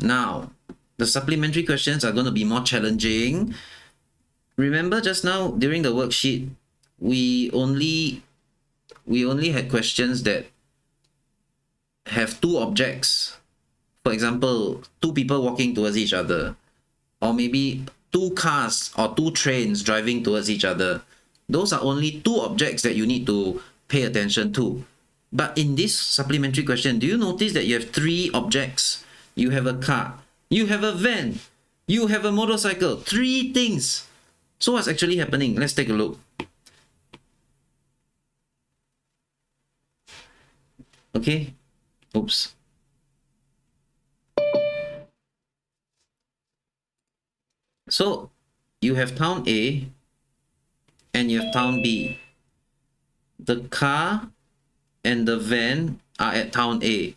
Now, the supplementary questions are going to be more challenging. Remember just now during the worksheet, we only had questions that have two objects. For example, two people walking towards each other, or maybe two cars or two trains driving towards each other. Those are only two objects that you need to pay attention to. But in this supplementary question, do you notice that you have three objects? You have a car, you have a van, you have a motorcycle, three things. So what's actually happening? Let's take a look. Okay, oops. So you have town A and you have town B. The car and the van are at town A.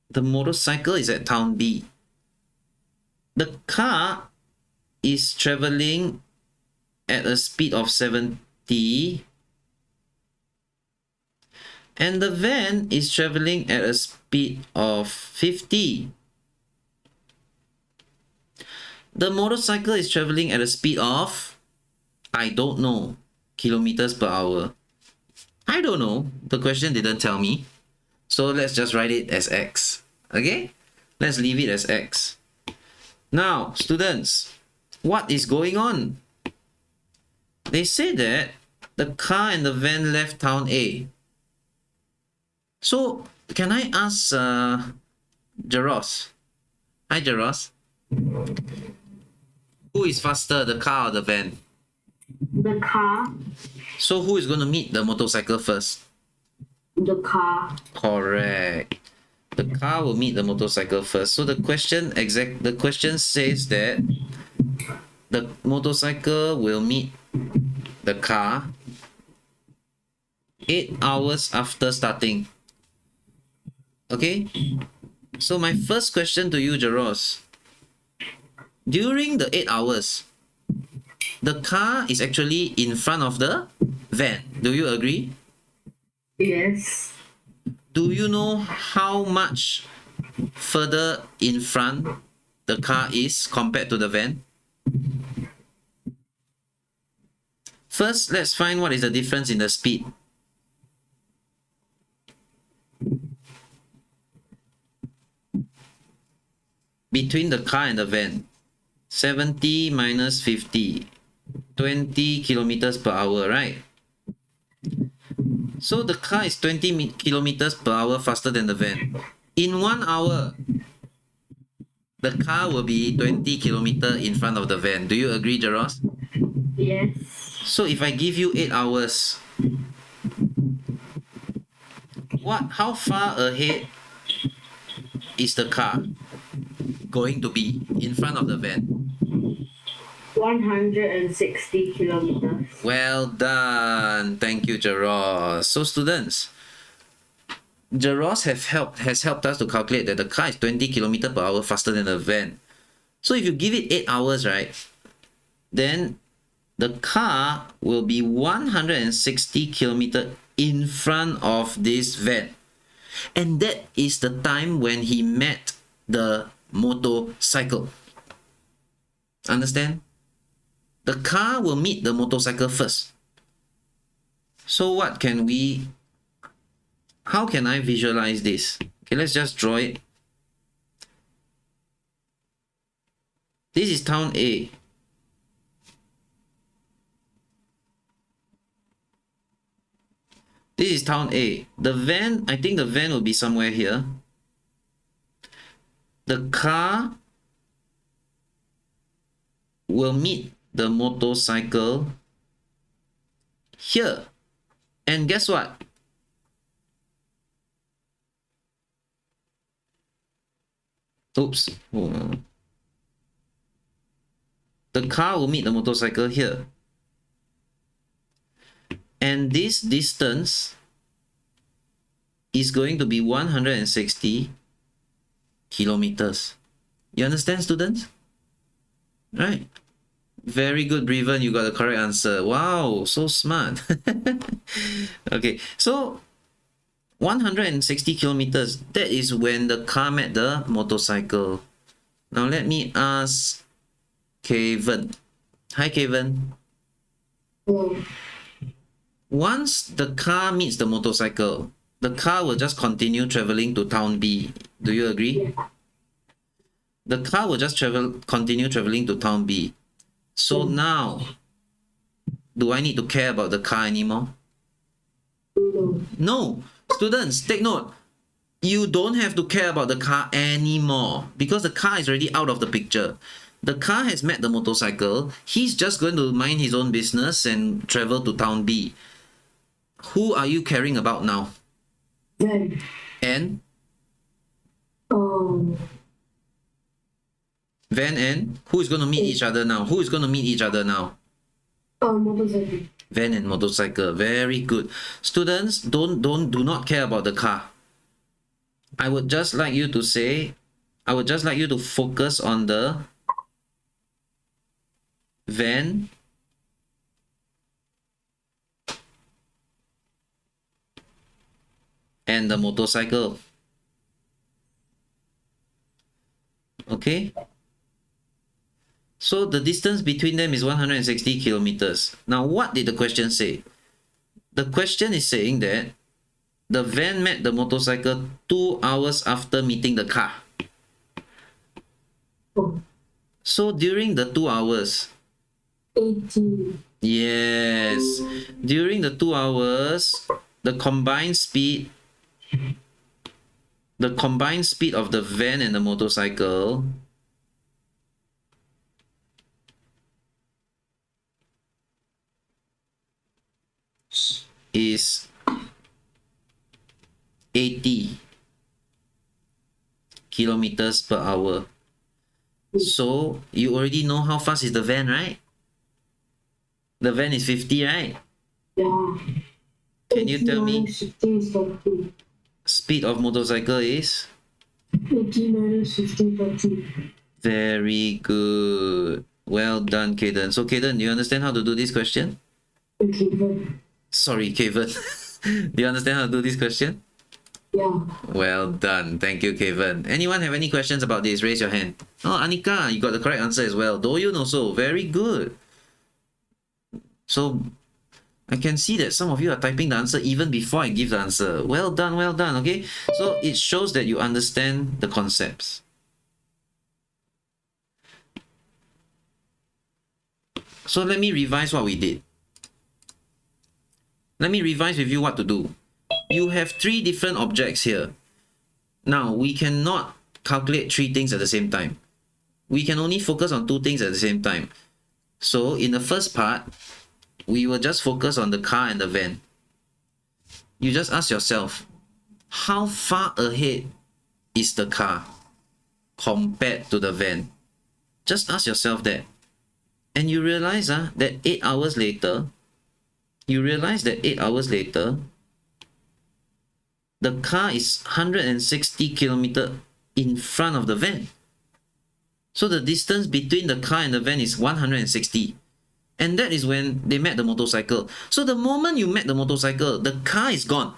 The motorcycle is at town B. The car is traveling at a speed of 70 and the van is traveling at a speed of 50. The motorcycle is traveling at a speed of, I don't know, kilometers per hour. I don't know. The question didn't tell me. So let's just write it as X. Okay? Let's leave it as X. Now, students, what is going on? They say that the car and the van left town A. So, can I ask Jaros? Hi, Jaros. Who is faster, the car or the van? The car. So who is going to meet the motorcycle first? The car. Correct. The car will meet the motorcycle first. So the question says that the motorcycle will meet the car 8 hours after starting. Okay? So my first question to you, Jaros. During the 8 hours, the car is actually in front of the van. Do you agree? Yes. Do you know how much further in front the car is compared to the van? First, let's find what is the difference in the speed. Between the car and the van. 70 minus 50. 20 kilometers per hour, right? So the car is 20 kilometers per hour faster than the van. In 1 hour, the car will be 20 kilometers in front of the van. Do you agree, Jaros? Yes. So if I give you 8 hours, how far ahead is the car going to be in front of the van? 160 kilometers. Well done. Thank you, Jaros. So students, Jaros has helped us to calculate that the car is 20 kilometers per hour faster than the van. So if you give it 8 hours, right, then the car will be 160 kilometers in front of this van. And that is the time when he met the motorcycle. Understand? The car will meet the motorcycle first. So how can I visualize this? Okay, let's just draw it. This is town A. This is town A. The van, I think the van will be somewhere here. The car will meet the motorcycle here. And guess what? Oops. The car will meet the motorcycle here. And this distance is going to be 160 kilometers. You understand, students? Right? Very good, Breven. You got the correct answer. Wow, so smart. Okay, so 160 kilometers, that is when the car met the motorcycle. Now let me ask Kevin. Hi, Kevin. Oh, Once the car meets the motorcycle, the car will just continue traveling to town B. Do you agree? yeah. The car will just continue traveling to town B. So now, do I need to care about the car anymore? No. No. Students, take note. You don't have to care about the car anymore because the car is already out of the picture. The car has met the motorcycle. He's just going to mind his own business and travel to town B. Who are you caring about now? Then, And um, Van and who is going to meet each other now? Who is going to meet each other now? motorcycle. Van and motorcycle. Very good. Students, do not care about the car. I would just like you to say, I would just like you to focus on the van and the motorcycle. Okay? So the distance between them is 160 kilometers. Now, what did the question say? The question is saying that the van met the motorcycle 2 hours after meeting the car. Oh, So during the 2 hours, 80. yes, during the 2 hours, the combined speed of the van and the motorcycle is 80 kilometers per hour. So you already know how fast is the van, right? The van is 50, right? Yeah. Can you tell me 50 is 30. speed of motorcycle is? 80 minus 50, 30. Very good. Well done, Kaden. So Kaden, do you understand how to do this question? Okay, then. Sorry, Kevin. Do you understand how to do this question? Yeah. Well done. Thank you, Kevin. Anyone have any questions about this? Raise your hand. Oh, Anika, you got the correct answer as well. Doyun also. Very good. So I can see that some of you are typing the answer even before I give the answer. Well done, okay? So it shows that you understand the concepts. So let me revise what we did. Let me revise with you what to do. You have 3 different objects here. Now, we cannot calculate 3 things at the same time. We can only focus on 2 things at the same time. So in the first part, we will just focus on the car and the van. You just ask yourself, how far ahead is the car compared to the van? Just ask yourself that. And you realize that 8 hours later, the car is 160 kilometers in front of the van. So the distance between the car and the van is 160. And that is when they met the motorcycle. So the moment you met the motorcycle, the car is gone.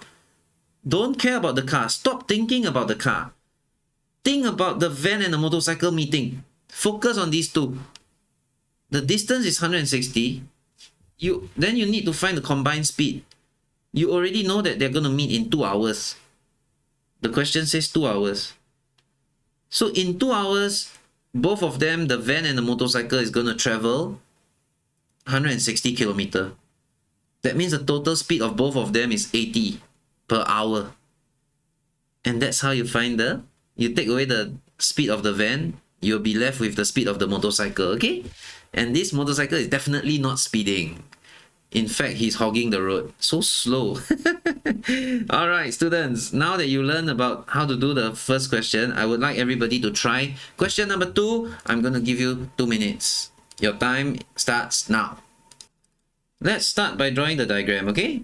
Don't care about the car. Stop thinking about the car. Think about the van and the motorcycle meeting. Focus on these 2. The distance is 160. Then you need to find the combined speed. You already know that they're going to meet in 2 hours. The question says 2 hours. So in 2 hours, both of them, the van and the motorcycle, is going to travel 160 kilometers. That means the total speed of both of them is 80 per hour. And that's how you find you take away the speed of the van, you'll be left with the speed of the motorcycle, okay? And this motorcycle is definitely not speeding. In fact, he's hogging the road. So slow. Alright, students, now that you learned about how to do the first question, I would like everybody to try question number 2. I'm going to give you 2 minutes. Your time starts now. Let's start by drawing the diagram, okay?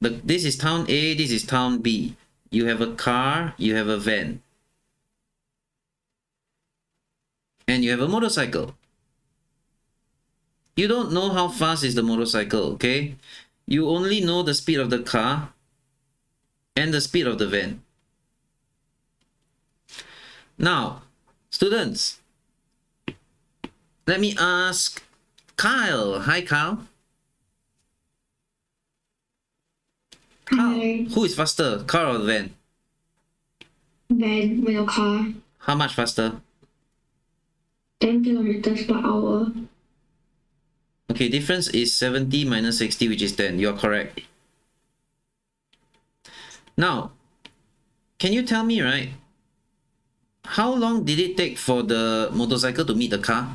This is town A, this is town B. You have a car, you have a van. And you have a motorcycle. You don't know how fast is the motorcycle, okay? You only know the speed of the car and the speed of the van. Now, Students, let me ask Kyle. Hi, Kyle. Hi. Who is faster, car or van? Van with a car. How much faster? 10 kilometers per hour. Okay, difference is 70 minus 60, which is 10. You're correct. Now, can you tell me, right, how long did it take for the motorcycle to meet the car?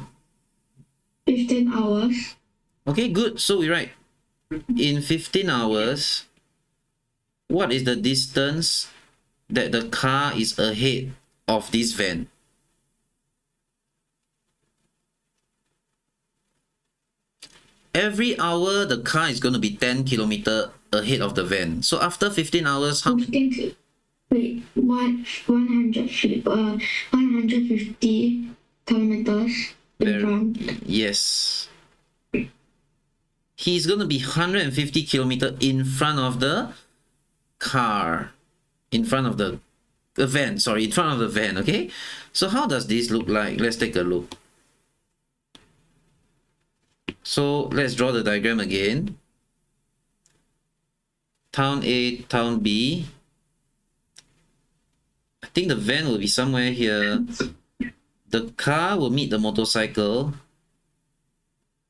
15 hours. Okay, good. So we write, in 15 hours, what is the distance that the car is ahead of this van? Every hour, the car is going to be 10 kilometers ahead of the van. So after 15 hours, how 15, wait, 150 kilometers in front. Yes. He's going to be 150 kilometers in front of the car. In front of the van, sorry, in front of the van, okay? So how does this look like? Let's take a look. So let's draw the diagram again. Town A, town B. I think the van will be somewhere here. The car will meet the motorcycle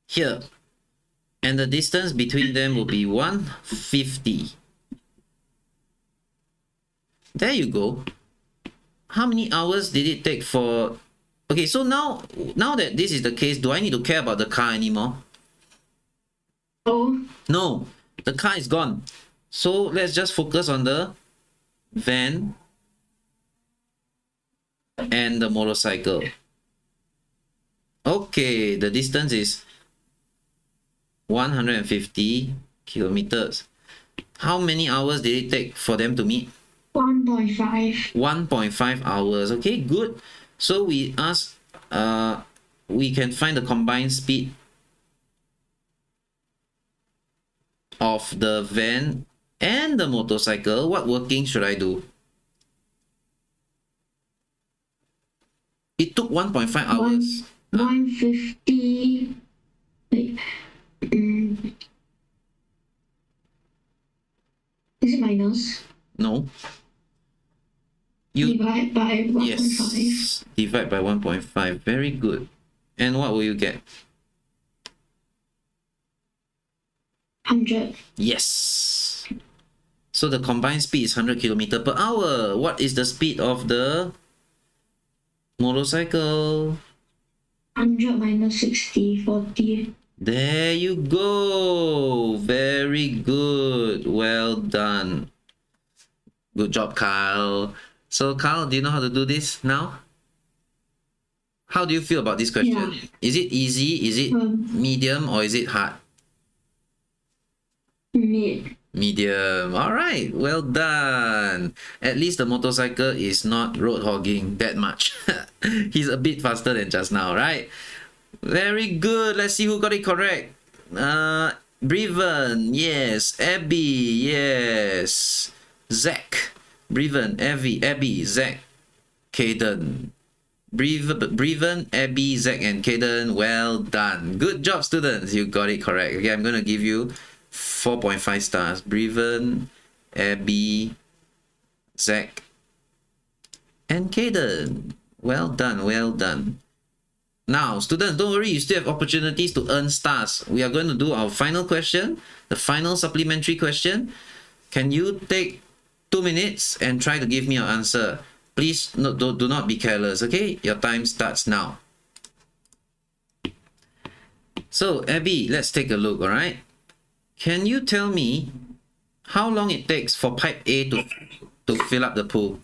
here. And the distance between them will be 150. There you go. How many hours did it take for... Okay, so now that this is the case, do I need to care about the car anymore? Oh, No, the car is gone. So let's just focus on the van and the motorcycle. Okay, the distance is 150 kilometers. How many hours did it take for them to meet? 1.5. 1.5 hours. Okay, good. So we can find the combined speed of the van and the motorcycle. What working should I do? It took 1.5 hours. 150. Wait. Is it minus? No. You Divide by 1.5. yes. Divide by 1.5. Very good. And what will you get? 100. Yes. So the combined speed is 100 kilometers per hour. What is the speed of the motorcycle? 100 minus 60, 40. There you go. Very good. Well done. Good job, Kyle. So, Kyle, do you know how to do this now? How do you feel about this question? Yeah. Is it easy? Is it medium? Or is it hard? Mid. Medium. All right. Well done. At least the motorcycle is not road hogging that much. He's a bit faster than just now, right? Very good. Let's see who got it correct. Breven, yes. Abby, yes. Zach. Breven, Abby, Zach, Caden. Breven, Abby, Zach, and Caden. Well done. Good job, students. You got it correct. Okay, I'm going to give you 4.5 stars. Breven, Abby, Zach, and Caden. Well done, well done. Now, students, don't worry, you still have opportunities to earn stars. We are going to do our final question, the final supplementary question. Can you take 2 minutes and try to give me your answer? Please do not be careless, okay? Your time starts now. So, Abby, let's take a look, all right? Can you tell me how long it takes for pipe A to fill up the pool?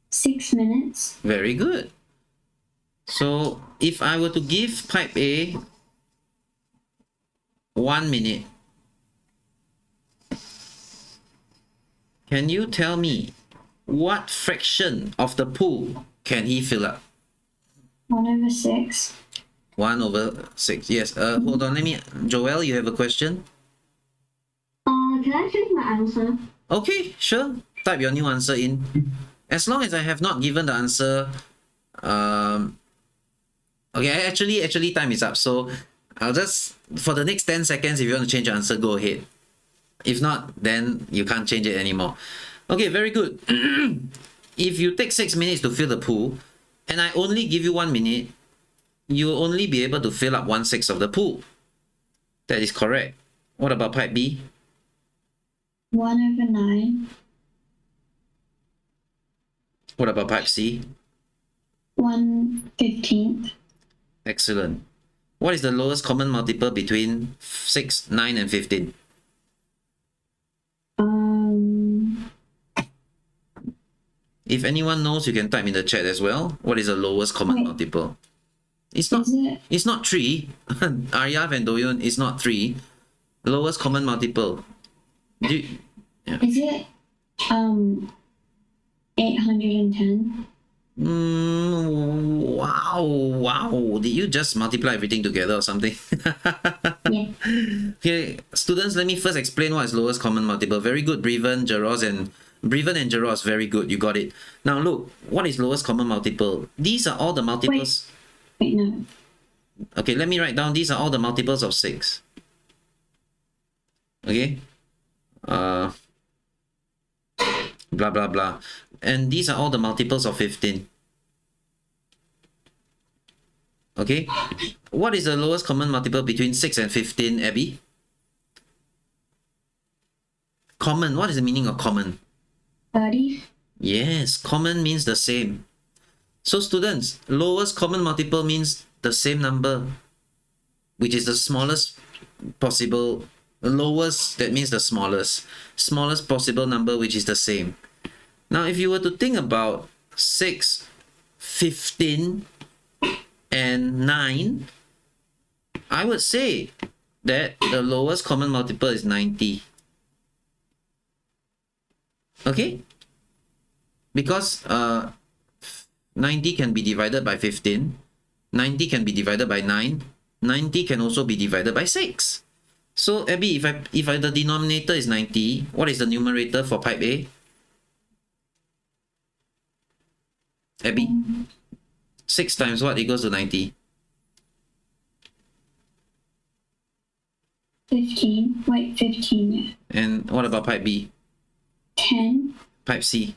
6 minutes. Very good. So if I were to give pipe A 1 minute, can you tell me what fraction of the pool can he fill up? 1/6. 1/6. Yes. Hold on. Joel, you have a question? Can I change my answer? Okay, sure. Type your new answer in. As long as I have not given the answer, okay, actually time is up. So I'll just, for the next 10 seconds, if you want to change your answer, go ahead. If not, then you can't change it anymore. Okay, very good. If you take 6 minutes to fill the pool, and I only give you 1 minute, you'll only be able to fill up 1/6 of the pool. That is correct. What about pipe B? 1/9. What about pipe C? 1/15. Excellent. What is the lowest common multiple between 6, 9, and 15? If anyone knows, you can type in the chat as well. What is the lowest common Wait. multiple? It's not. Is it? It's not 3. Aryaf and Doyun is not 3. Lowest common multiple. Is it 810? Wow. Did you just multiply everything together or something? Yeah. Okay, students, let me first explain what is lowest common multiple. Very good, Breven, Jaros, very good. You got it. Now look, what is lowest common multiple? These are all the multiples. Wait, no. Okay, let me write down. These are all the multiples of 6. Okay. Blah, blah, blah. And these are all the multiples of 15. Okay. What is the lowest common multiple between 6 and 15, Abby? Common. What is the meaning of common? 30? Yes, common means the same. So students, lowest common multiple means the same number, which is the smallest possible. Lowest, that means the smallest. Smallest possible number, which is the same. Now, if you were to think about 6, 15, and 9, I would say that the lowest common multiple is 90. Okay? Because 90 can be divided by 15, 90 can be divided by 9, 90 can also be divided by 6. So Abby, if the denominator is 90, what is the numerator for pipe A? Abby, 6 times what equals to 90? 15. Wait, 15, yeah. And what about pipe B? 10. Pipe C?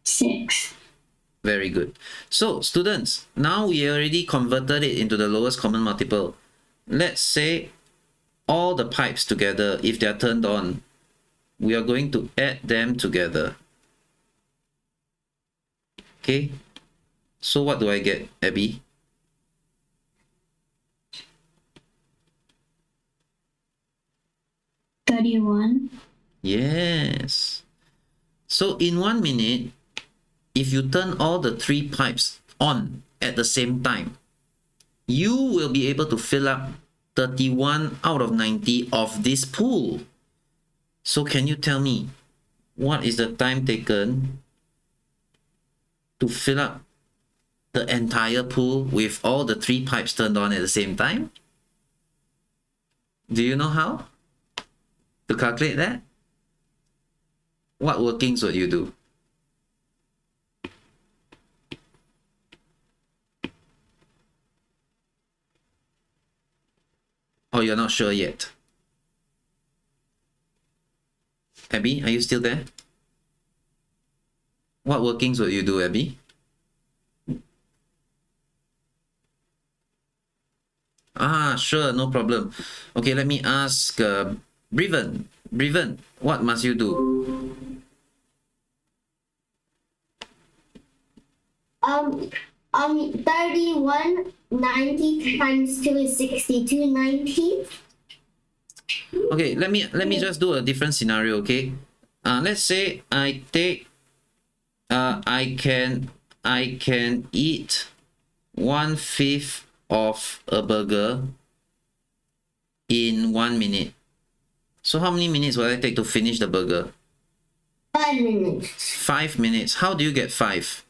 6. Very good. So students, now we already converted it into the lowest common multiple. Let's say all the pipes together, if they are turned on, we are going to add them together. Okay, so what do I get, Abby? $31. Yes. So in 1 minute, if you turn all the 3 pipes on at the same time, you will be able to fill up 31 out of 90 of this pool. So can you tell me, what is the time taken to fill up the entire pool with all the 3 pipes turned on at the same time? Do you know how to calculate that? What workings would you do? Or you're not sure yet? Abby, are you still there? What workings would you do, Abby? Sure, no problem. Okay, let me ask Breven. Breven, what must you do? 31 90 times 2 is 62 90. Okay, let me just do a different scenario, okay? Let's say I take I can eat 1/5 of a burger in 1 minute. So how many minutes will I take to finish the burger? 5 minutes. 5 minutes. How do you get 5?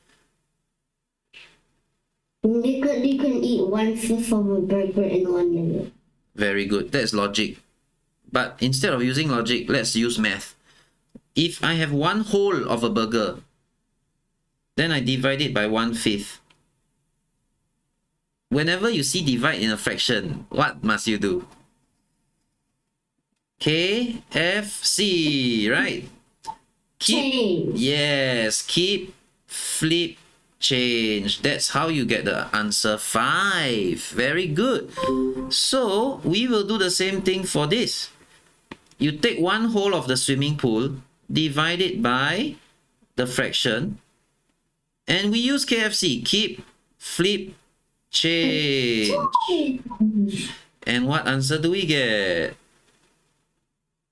You can eat 1/5 of a burger in 1 minute. Very good. That's logic. But instead of using logic, let's use math. If I have 1 whole of a burger, Then I divide it by 1/5. Whenever you see divide in a fraction, what must you do? KFC, right? Change. Yes, keep, flip, change. That's how you get the answer 5. Very good. So we will do the same thing for this. You take one whole of the swimming pool, divide it by the fraction, and we use KFC. Keep, flip, change. And what answer do we get?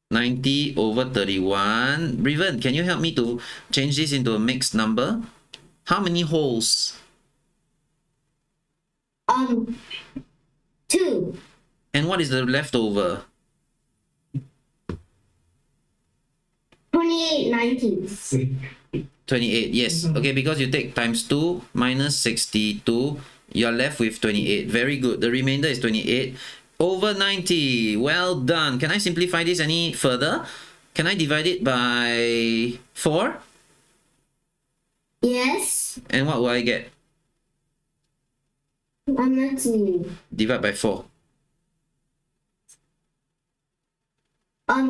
90/31. Breven, can you help me to change this into a mixed number? How many wholes? 2. And what is the leftover? 28 19ths. 28, yes. Okay, because you take times 2 minus 62, you're left with 28. Very good. The remainder is 28/90. Well done. Can I simplify this any further? Can I divide it by 4? Yes. And what will I get? I'm not seeing. Divide by 4.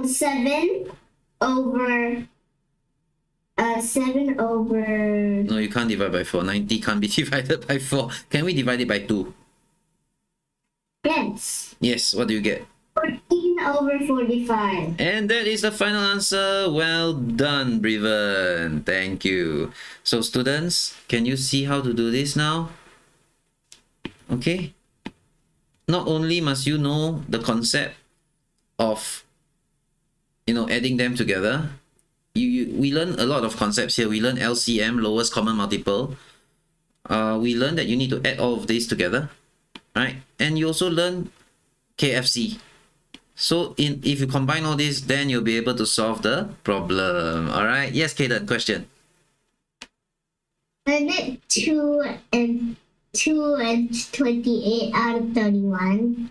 7 over 7 over No, you can't divide by 4. 90 can't be divided by 4. Can we divide it by 2? yes. Yes, what do you get? 14/45. And that is the final answer. Well done, Breven. Thank you. So students, can you see how to do this now? Okay. Not only must you know the concept of, adding them together. We learn a lot of concepts here. We learn LCM, lowest common multiple. We learn that you need to add all of these together, right? And you also learn KFC. So if you combine all this, then you'll be able to solve the problem. All right. Yes, Kaden, question. I get 2 and 28 out of 31.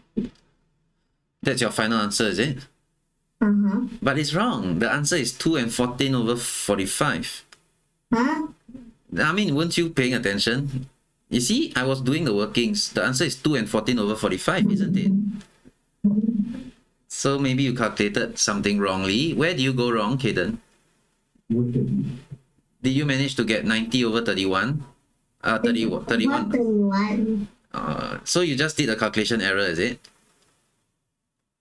That's your final answer, is it? But it's wrong. The answer is 2 and 14/45. Huh? I mean, weren't you paying attention? You see, I was doing the workings. The answer is 2 and 14/45, isn't it? So maybe you calculated something wrongly. Where do you go wrong, Kaden? Did you manage to get 90/31? 31. Not 31. So you just did a calculation error, is it?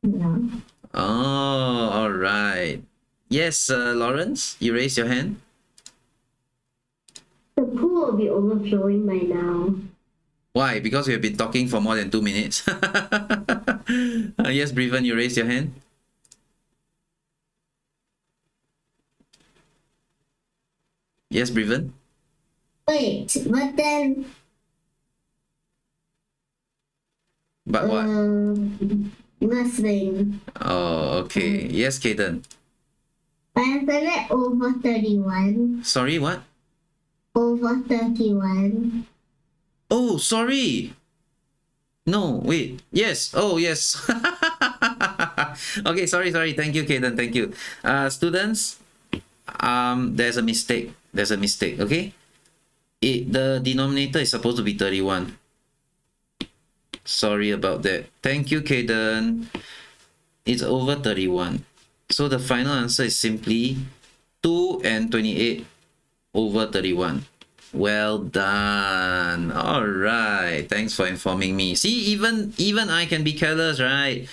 No. Oh, all right. Yes, Lawrence, you raised your hand. The pool will be overflowing by now. Why? Because we have been talking for more than 2 minutes. Yes, Breven, you raised your hand. Yes, Breven. Wait, but then But what? nothing. Oh, okay. Yes, Kaden. I have it over 31. Sorry, what? Over 31. Oh, sorry. No, wait. Yes. Oh, yes. Okay, sorry. Thank you, Kaden. Thank you. Students, there's a mistake. Okay? The denominator is supposed to be 31. Sorry about that. Thank you, Kaden. It's over 31. So the final answer is simply 2 and 28/31. Well done. All right. Thanks for informing me. See, even I can be careless, right?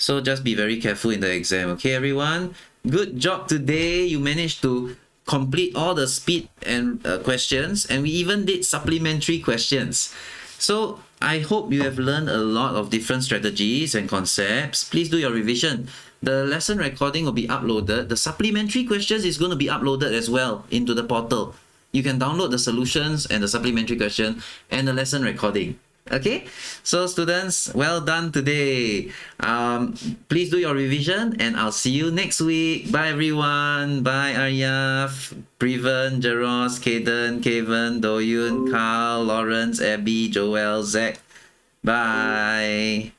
So just be very careful in the exam. Okay, everyone? Good job today. You managed to complete all the speed and questions, and we even did supplementary questions. So I hope you have learned a lot of different strategies and concepts. Please do your revision. The lesson recording will be uploaded. The supplementary questions is going to be uploaded as well into the portal. You can download the solutions and the supplementary question and the lesson recording. Okay, so students, well done today. Please do your revision, and I'll see you next week. Bye everyone. Bye Arya, Breven, Jaros, Kaden, Kevin, Doyun, Carl, Lawrence, Abby, Joel, Zach. Bye.